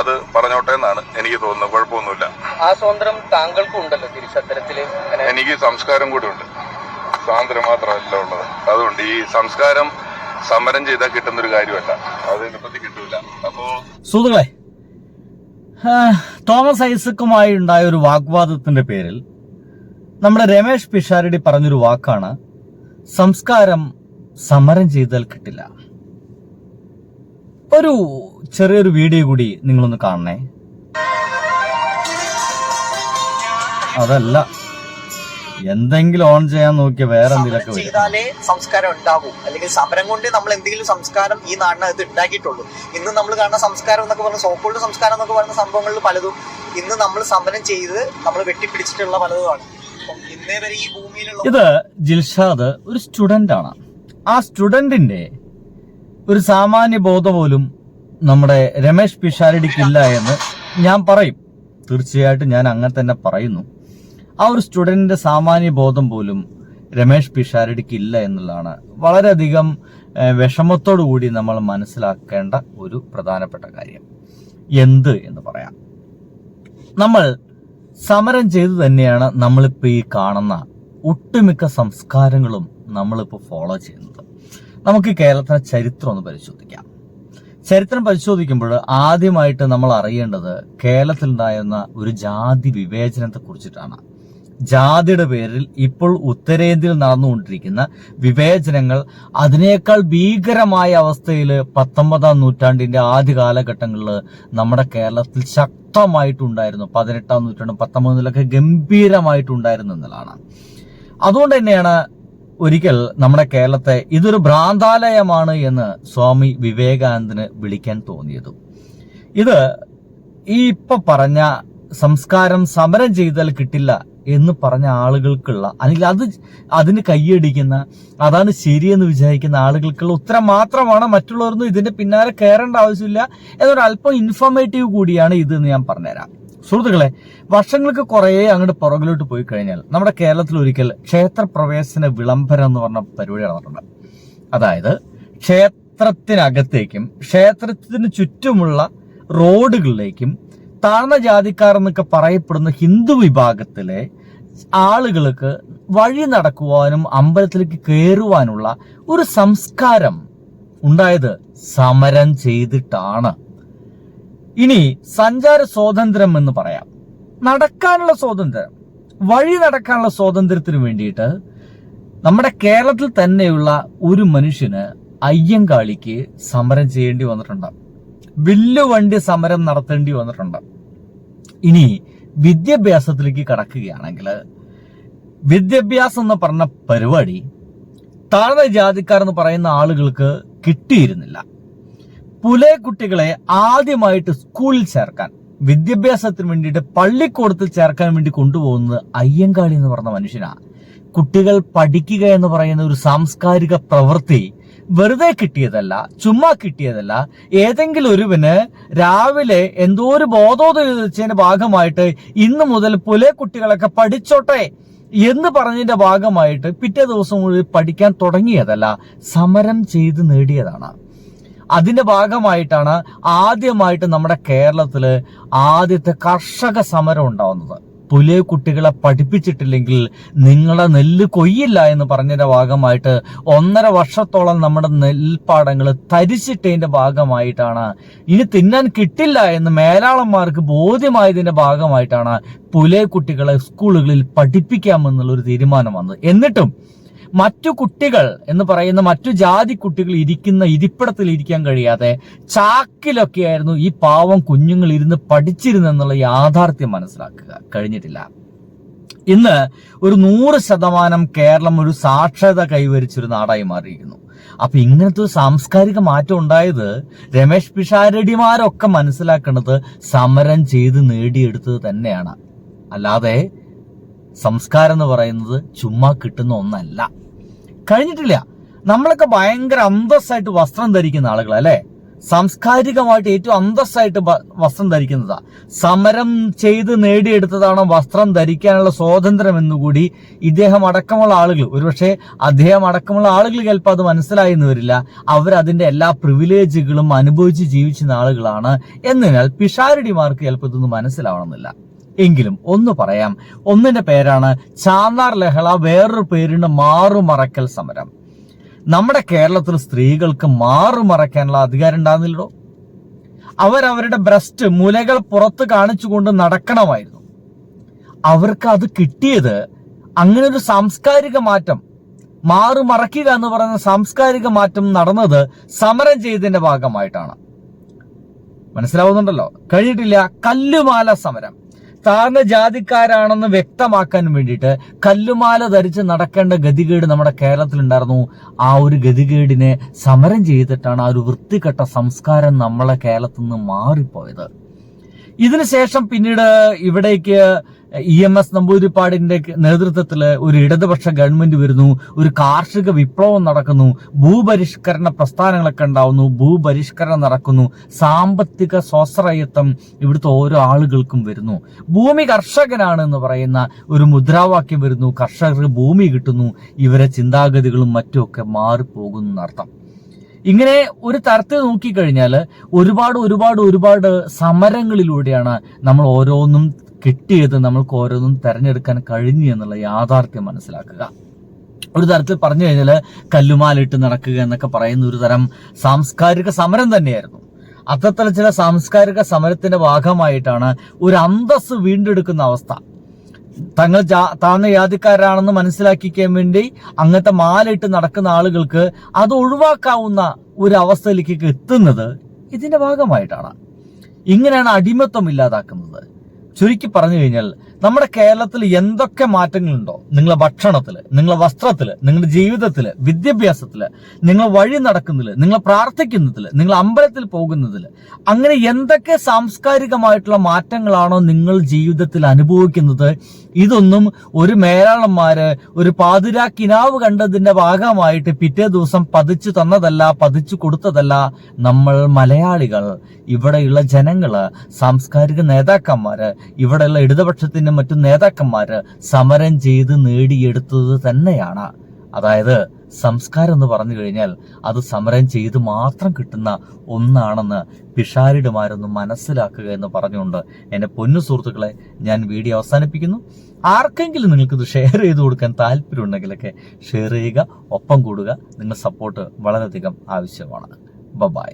അത് പറഞ്ഞോട്ടെ എന്നാണ് എനിക്ക് തോന്നുന്നത്. കുഴപ്പമൊന്നുമില്ല. ആ സ്വാതന്ത്ര്യം താങ്കൾക്കും ഉണ്ടല്ലോ തിരിച്ചത്തരത്തില്. എനിക്ക് സംസ്കാരം കൂടി ഉണ്ട്, സ്വാതന്ത്ര്യം മാത്രമല്ല ഉള്ളത്. അതുകൊണ്ട് ഈ സംസ്കാരം സമരം ചെയ്താൽ കിട്ടുന്നൊരു കാര്യമല്ല, അതിനെപ്പറ്റി കിട്ടൂല. അപ്പോ സുഹൃത്തുക്കളെ, തോമസ് ഐസക്കുമായി ഉണ്ടായ ഒരു വാഗ്വാദത്തിന്റെ പേരിൽ നമ്മുടെ രമേഷ് പിഷാരടി പറഞ്ഞൊരു വാക്കാണ് സംസ്കാരം സമരം ചെയ്താൽ കിട്ടില്ല. ഒരു ചെറിയൊരു വീഡിയോ കൂടി നിങ്ങളൊന്ന് കാണണേ. അതല്ല, എന്തെങ്കിലും ഓൺ ചെയ്യാൻ നോക്കിയ വേറെ എന്തെങ്കിലുമൊക്കെ ചെയ്താലേ സംസ്കാരം ഉണ്ടാവൂ, അല്ലെങ്കിൽ സമരം കൊണ്ട് നമ്മൾ എന്തെങ്കിലും സംസ്കാരം ഈ നാടിനകത്ത് ഉണ്ടാക്കിയിട്ടുള്ളൂ. ഇന്ന് നമ്മൾ കാണുന്ന സംസ്കാരം എന്നൊക്കെ പറഞ്ഞ സോക്കോൾഡ് സംസ്കാരം എന്നൊക്കെ പറയുന്ന സംഭവങ്ങളിൽ പലതും ഇന്ന് നമ്മൾ സമരം ചെയ്ത് നമ്മൾ വെട്ടിപ്പിടിച്ചിട്ടുള്ള പലതുമാണ്. ഇന്നേ വരെ ഈ ഭൂമിയിലുള്ള ഇത് ജിൽഷാദ് ഒരു സ്റ്റുഡന്റ് ആണ്. ആ സ്റ്റുഡന്റിന്റെ ഒരു സാമാന്യ ബോധം പോലും നമ്മുടെ രമേഷ് പിഷാരടിക്കില്ല എന്ന് ഞാൻ പറയും. തീർച്ചയായിട്ടും ഞാൻ അങ്ങനെ തന്നെ പറയുന്നു. ആ ഒരു സ്റ്റുഡന്റിന്റെ സാമാന്യ ബോധം പോലും രമേഷ് പിഷാരടിക്ക് ഇല്ല എന്നുള്ളതാണ് വളരെയധികം വിഷമത്തോടു കൂടി നമ്മൾ മനസ്സിലാക്കേണ്ട ഒരു പ്രധാനപ്പെട്ട കാര്യം. എന്ത് എന്ന് പറയാം, നമ്മൾ സമരം ചെയ്തു തന്നെയാണ് നമ്മളിപ്പോൾ ഈ കാണുന്ന ഒട്ടുമിക്ക സംസ്കാരങ്ങളും നമ്മളിപ്പോൾ ഫോളോ ചെയ്യുന്നത്. നമുക്ക് കേരളത്തിലെ ചരിത്രം ഒന്ന് പരിശോധിക്കാം. ചരിത്രം പരിശോധിക്കുമ്പോൾ ആദ്യമായിട്ട് നമ്മൾ അറിയേണ്ടത് കേരളത്തിലുണ്ടായിരുന്ന ഒരു ജാതി വിവേചനത്തെ കുറിച്ചിട്ടാണ്. ജാതിയുടെ പേരിൽ ഇപ്പോൾ ഉത്തരേന്ത്യയിൽ നടന്നുകൊണ്ടിരിക്കുന്ന വിവേചനങ്ങൾ അതിനേക്കാൾ ഭീകരമായ അവസ്ഥയിൽ 19-ാം നൂറ്റാണ്ടിന്റെ ആദ്യ കാലഘട്ടങ്ങളിൽ നമ്മുടെ കേരളത്തിൽ ശക്തമായിട്ടുണ്ടായിരുന്നു. 18-ാം നൂറ്റാണ്ടും 19-ലൊക്കെ ഗംഭീരമായിട്ടുണ്ടായിരുന്നു എന്നതാണ്. അതുകൊണ്ട് തന്നെയാണ് ഒരിക്കൽ നമ്മുടെ കേരളത്തെ ഇതൊരു ഭ്രാന്താലയമാണ് എന്ന് സ്വാമി വിവേകാനന്ദന് വിളിക്കാൻ തോന്നിയത്. ഇത് ഈ ഇപ്പൊ പറഞ്ഞ സംസ്കാരം സമരം ചെയ്താൽ കിട്ടില്ല എന്ന് പറഞ്ഞ ആളുകൾക്കുള്ള, അല്ലെങ്കിൽ അതിന് കൈയടിക്കുന്ന, അതാണ് ശരിയെന്ന് വിചാരിക്കുന്ന ആളുകൾക്കുള്ള ഉത്തരം മാത്രമാണ്. മറ്റുള്ളവരൊന്നും ഇതിന്റെ പിന്നാലെ കയറേണ്ട ആവശ്യമില്ല എന്നൊരു അല്പം ഇൻഫോർമേറ്റീവ് കൂടിയാണ് ഇത് എന്ന് ഞാൻ പറഞ്ഞുതരാം. സുഹൃത്തുക്കളെ, വർഷങ്ങൾക്ക് കുറേ അങ്ങോട്ട് പുറകിലോട്ട് പോയി കഴിഞ്ഞാൽ നമ്മുടെ കേരളത്തിൽ ഒരിക്കൽ ക്ഷേത്രപ്രവേശന വിളംബരം എന്ന് പറഞ്ഞ പരിപാടി നടന്നിട്ടുണ്ട്. അതായത് ക്ഷേത്രത്തിനകത്തേക്കും ക്ഷേത്രത്തിന് ചുറ്റുമുള്ള റോഡുകളിലേക്കും താഴ്ന്ന ജാതിക്കാർ എന്നൊക്കെ പറയപ്പെടുന്ന ഹിന്ദു വിഭാഗത്തിലെ ആളുകൾക്ക് വഴി നടക്കുവാനും അമ്പലത്തിലേക്ക് കയറുവാനുള്ള ഒരു സംസ്കാരം ഉണ്ടായത് സമരം ചെയ്തിട്ടാണ്. ഇനി സഞ്ചാര സ്വാതന്ത്ര്യം എന്ന് പറയാം, നടക്കാനുള്ള സ്വാതന്ത്ര്യം, വഴി നടക്കാനുള്ള സ്വാതന്ത്ര്യത്തിന് വേണ്ടിയിട്ട് നമ്മുടെ കേരളത്തിൽ തന്നെയുള്ള ഒരു മനുഷ്യന് അയ്യങ്കാളിക്ക് സമരം ചെയ്യേണ്ടി വന്നിട്ടുണ്ട്. വില്ലുവണ്ടി സമരം നടത്തേണ്ടി വന്നിട്ടുണ്ട്. ഇനി വിദ്യാഭ്യാസത്തിലേക്ക് കടക്കുകയാണെങ്കിൽ, വിദ്യാഭ്യാസം എന്ന് പറഞ്ഞ പരിപാടി താഴ്ന്ന ജാതിക്കാർ എന്ന് പറയുന്ന ആളുകൾക്ക് കിട്ടിയിരുന്നില്ല. പുലേ കുട്ടികളെ ആദ്യമായിട്ട് സ്കൂളിൽ ചേർക്കാൻ, വിദ്യാഭ്യാസത്തിന് വേണ്ടിയിട്ട് പള്ളിക്കൂടത്തിൽ ചേർക്കാൻ വേണ്ടി കൊണ്ടുപോകുന്നത് അയ്യങ്കാളി എന്ന് പറഞ്ഞ മനുഷ്യനാണ്. കുട്ടികൾ പഠിക്കുക എന്ന് പറയുന്ന ഒരു സാംസ്കാരിക പ്രവൃത്തി വെറുതെ കിട്ടിയതല്ല, ചുമ്മാ കിട്ടിയതല്ല. ഏതെങ്കിലും ഒരുവന് രാവിലെ എന്തോ ഒരു ബോധോദയത്തിന്റെ ഭാഗമായിട്ട് ഇന്ന് മുതൽ പുലേ കുട്ടികളൊക്കെ പഠിച്ചോട്ടെ എന്ന് പറഞ്ഞതിന്റെ ഭാഗമായിട്ട് പിറ്റേ ദിവസം കൂടി പഠിക്കാൻ തുടങ്ങിയതല്ല, സമരം ചെയ്ത് നേടിയതാണ്. അതിന്റെ ഭാഗമായിട്ടാണ് ആദ്യമായിട്ട് നമ്മുടെ കേരളത്തില് ആദ്യത്തെ കർഷക സമരം ഉണ്ടാവുന്നത്. പുലേ കുട്ടികളെ പഠിപ്പിച്ചിട്ടില്ലെങ്കിൽ നിങ്ങളെ നെല്ല് കൊയ്യില്ല എന്ന് പറഞ്ഞതിന്റെ ഭാഗമായിട്ട് 1.5 വർഷത്തോളം നമ്മുടെ നെൽപ്പാടങ്ങൾ തരിച്ചിട്ടതിന്റെ ഭാഗമായിട്ടാണ്, ഇനി തിന്നാൻ കിട്ടില്ല എന്ന് മേലാളന്മാർക്ക് ബോധ്യമായതിന്റെ ഭാഗമായിട്ടാണ് പുലേ കുട്ടികളെ സ്കൂളുകളിൽ പഠിപ്പിക്കാമെന്നുള്ളൊരു തീരുമാനം വന്നത്. എന്നിട്ടും മറ്റു കുട്ടികൾ എന്ന് പറയുന്ന മറ്റു ജാതി കുട്ടികൾ ഇരിക്കുന്ന ഇരിപ്പിടത്തിൽ ഇരിക്കാൻ കഴിയാതെ ചാക്കിലൊക്കെയായിരുന്നു ഈ പാവം കുഞ്ഞുങ്ങൾ ഇരുന്ന് പഠിച്ചിരുന്നെന്നുള്ള യാഥാർത്ഥ്യം മനസ്സിലാക്കുക കഴിഞ്ഞിട്ടില്ല. ഇന്ന് ഒരു 100% കേരളം ഒരു സാക്ഷരത കൈവരിച്ചൊരു നാടായി മാറിയിരിക്കുന്നു. അപ്പൊ ഇങ്ങനത്തെ ഒരു സാംസ്കാരിക മാറ്റം ഉണ്ടായത് രമേഷ് പിഷാരടിമാരൊക്കെ മനസ്സിലാക്കേണ്ടത് സമരം ചെയ്ത് നേടിയെടുത്തത് തന്നെയാണ്. അല്ലാതെ സംസ്കാരം എന്ന് പറയുന്നത് ചുമ്മാ കിട്ടുന്ന ഒന്നല്ല. കഴിഞ്ഞിട്ടില്ല. നമ്മളൊക്കെ ഭയങ്കര അന്തസ്സായിട്ട് വസ്ത്രം ധരിക്കുന്ന ആളുകളല്ലേ. സാംസ്കാരികമായിട്ട് ഏറ്റവും അന്തസ്സായിട്ട് വസ്ത്രം ധരിക്കുന്നതാ. സമരം ചെയ്ത് നേടിയെടുത്തതാണ് വസ്ത്രം ധരിക്കാനുള്ള സ്വാതന്ത്ര്യം എന്നുകൂടി ഇദ്ദേഹം അടക്കമുള്ള ആളുകൾ, ഒരുപക്ഷെ അദ്ദേഹം അടക്കമുള്ള ആളുകൾ ചിലപ്പോൾ അത് മനസ്സിലായി എന്ന് വരില്ല. അവരതിന്റെ എല്ലാ പ്രിവിലേജുകളും അനുഭവിച്ച് ജീവിച്ചിരുന്ന ആളുകളാണ്. എന്നതിനാൽ പിഷാരടിമാർക്ക് ചിലപ്പോൾ ഇതൊന്നും മനസ്സിലാവണമെന്നില്ല. എങ്കിലും ഒന്ന് പറയാം, ഒന്നിന്റെ പേരാണ് ചാന്നാർ ലഹള, വേറൊരു പേരുണ്ട് മാറുമറക്കൽ സമരം. നമ്മുടെ കേരളത്തിൽ സ്ത്രീകൾക്ക് മാറുമറയ്ക്കാനുള്ള അധികാരം ഉണ്ടാകുന്നില്ലടോ. അവരവരുടെ ബ്രസ്റ്റ് മുലകൾ പുറത്ത് കാണിച്ചുകൊണ്ട് നടക്കണമായിരുന്നു. അവർക്ക് അത് കിട്ടിയത് അങ്ങനെ ഒരു സാംസ്കാരിക മാറ്റം, മാറുമറയ്ക്കുക എന്ന് പറയുന്ന സാംസ്കാരിക മാറ്റം നടന്നത് സമരം ചെയ്തതിന്റെ ഭാഗമായിട്ടാണ്. മനസ്സിലാവുന്നുണ്ടല്ലോ? കഴിഞ്ഞിട്ടില്ല കല്ലുമാല സമരം. താഴ്ന്ന ജാതിക്കാരാണെന്ന് വ്യക്തമാക്കാൻ വേണ്ടിയിട്ട് കല്ലുമാല ധരിച്ച് നടക്കേണ്ട ഗതികേട് നമ്മുടെ കേരളത്തിലുണ്ടായിരുന്നു. ആ ഒരു ഗതികേടിനെ സമരം ചെയ്തിട്ടാണ് ആ ഒരു വൃത്തികെട്ട സംസ്കാരം നമ്മളെ കേരളത്തിൽ നിന്ന് മാറിപ്പോയത്. ഇതിനുശേഷം പിന്നീട് ഇവിടേക്ക് EMS നമ്പൂതിരിപ്പാടിന്റെ നേതൃത്വത്തിൽ ഒരു ഇടതുപക്ഷ ഗവൺമെന്റ് വരുന്നു. ഒരു കാർഷിക വിപ്ലവം നടക്കുന്നു. ഭൂപരിഷ്കരണ പ്രസ്ഥാനങ്ങളൊക്കെ ഉണ്ടാവുന്നു. ഭൂപരിഷ്കരണം നടക്കുന്നു. സാമ്പത്തിക സ്വാശ്രയത്വം ഇവിടുത്തെ ഓരോ ആളുകൾക്കും വരുന്നു. ഭൂമി കർഷകനാണ് എന്ന് പറയുന്ന ഒരു മുദ്രാവാക്യം വരുന്നു. കർഷകർക്ക് ഭൂമി കിട്ടുന്നു. ഇവരെ ചിന്താഗതികളും മറ്റുമൊക്കെ മാറിപ്പോകുന്നു എന്നർത്ഥം. ഇങ്ങനെ ഒരു തരത്തിൽ നോക്കിക്കഴിഞ്ഞാൽ ഒരുപാട് സമരങ്ങളിലൂടെയാണ് നമ്മൾ ഓരോന്നും കിട്ടിയത്, നമ്മൾക്ക് ഓരോന്നും തെരഞ്ഞെടുക്കാൻ കഴിഞ്ഞു എന്നുള്ള യാഥാർത്ഥ്യം മനസ്സിലാക്കുക. ഒരു തരത്തിൽ പറഞ്ഞു കഴിഞ്ഞാൽ കല്ലുമാലിട്ട് നടക്കുക എന്നൊക്കെ പറയുന്ന ഒരു തരം സാംസ്കാരിക സമരം തന്നെയായിരുന്നു. അത്തരത്തിലുള്ള ചില സാംസ്കാരിക സമരത്തിന്റെ ഭാഗമായിട്ടാണ് ഒരു അന്തസ്സ് വീണ്ടെടുക്കുന്ന അവസ്ഥ. തങ്ങൾ താഴ്ന്ന ജാതിക്കാരാണെന്ന് മനസ്സിലാക്കിക്കാൻ വേണ്ടി അങ്ങനത്തെ മാലയിട്ട് നടക്കുന്ന ആളുകൾക്ക് അത് ഒഴിവാക്കാവുന്ന ഒരു അവസ്ഥയിലേക്ക് എത്തുന്നത് ഇതിന്റെ ഭാഗമായിട്ടാണ്. ഇങ്ങനെയാണ് അടിമത്വം ഇല്ലാതാക്കുന്നത്. ചുരുക്കി പറഞ്ഞു കഴിഞ്ഞാൽ നമ്മുടെ കേരളത്തിൽ എന്തൊക്കെ മാറ്റങ്ങളുണ്ടോ, നിങ്ങളെ ഭക്ഷണത്തില്, നിങ്ങളെ വസ്ത്രത്തില്, നിങ്ങളുടെ ജീവിതത്തില്, വിദ്യാഭ്യാസത്തില്, നിങ്ങൾ വഴി നടക്കുന്നതില്, നിങ്ങൾ പ്രാർത്ഥിക്കുന്നതില്, നിങ്ങൾ അമ്പലത്തിൽ പോകുന്നതില്, അങ്ങനെ എന്തൊക്കെ സാംസ്കാരികമായിട്ടുള്ള മാറ്റങ്ങളാണോ നിങ്ങൾ ജീവിതത്തിൽ അനുഭവിക്കുന്നത്, ഇതൊന്നും ഒരു മേലാളന്മാര് ഒരു പാതിരാക്കിനാവ് കണ്ടതിന്റെ ഭാഗമായിട്ട് പിറ്റേ ദിവസം പതിച്ചു തന്നതല്ല, പതിച്ചു കൊടുത്തതല്ല. നമ്മൾ മലയാളികൾ, ഇവിടെയുള്ള ജനങ്ങള്, സാംസ്കാരിക നേതാക്കന്മാര്, ഇവിടെയുള്ള ഇടതുപക്ഷത്തിന്റെ മറ്റു നേതാക്കന്മാര് സമരം ചെയ്ത് നേടിയെടുത്തത് തന്നെയാണ്. അതായത് സംസ്കാരം എന്ന് പറഞ്ഞു കഴിഞ്ഞാൽ അത് സമരം ചെയ്ത് മാത്രം കിട്ടുന്ന ഒന്നാണെന്ന് പിഷാരിടുമാരൊന്ന് മനസ്സിലാക്കുക എന്ന് പറഞ്ഞുകൊണ്ട് എന്റെ പൊന്നു സുഹൃത്തുക്കളെ ഞാൻ വീഡിയോ അവസാനിപ്പിക്കുന്നു. ആർക്കെങ്കിലും നിങ്ങൾക്ക് ഇത് ഷെയർ ചെയ്ത് കൊടുക്കാൻ താല്പര്യം ഉണ്ടെങ്കിലൊക്കെ ഷെയർ ചെയ്യുക, ഒപ്പം കൂടുക. നിങ്ങളുടെ സപ്പോർട്ട് വളരെയധികം ആവശ്യമാണ്. ബൈ.